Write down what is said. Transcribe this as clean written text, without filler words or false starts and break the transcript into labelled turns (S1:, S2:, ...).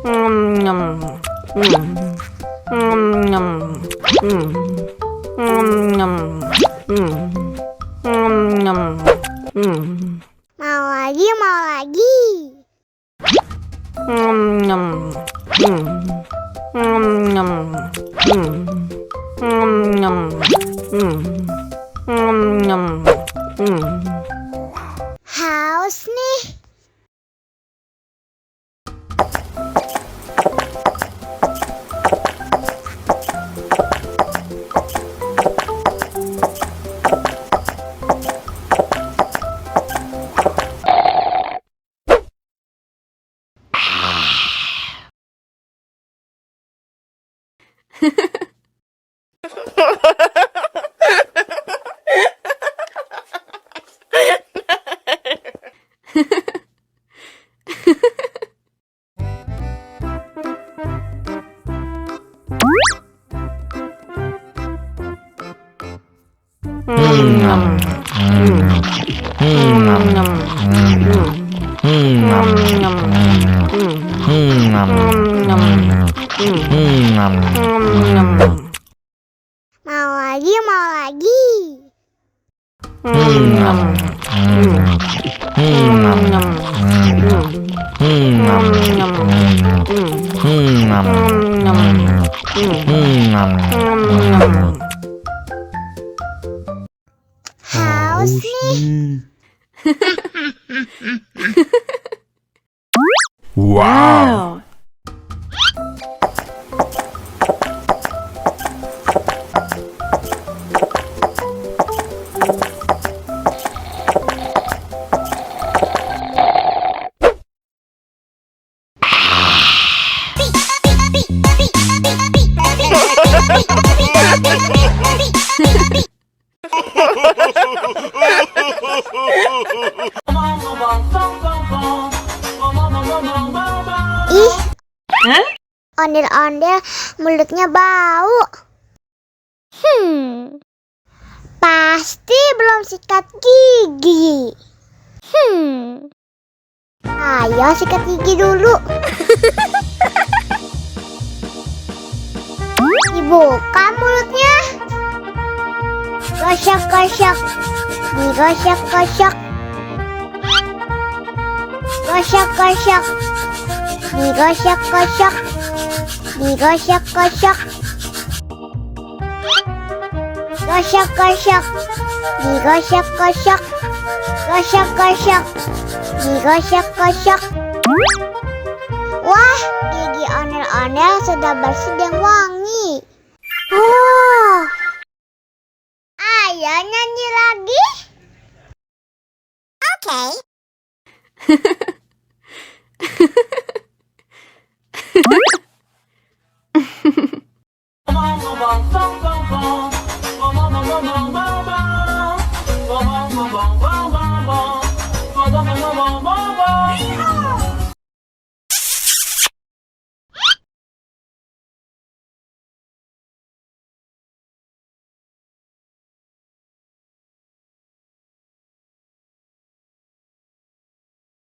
S1: Mau lagi, mau lagi. Haus nih. Mau lagi, mau lagi. Haus nih.
S2: Wow.
S1: Ih, ondel-ondel mulutnya bau. Pasti belum sikat gigi. Ayo sikat gigi dulu. Dibuka mulutnya. Gosok-gosok. Digosok-gosok. Gosok-gosok. Digosok-gosok. Digosok-gosok. Gosok-gosok. Digosok-gosok. Gosok-gosok. Digosok-gosok. Wah, gigi ondel-ondel sudah bersih dan wangi. Oh, ayo nyanyi lagi. Oke.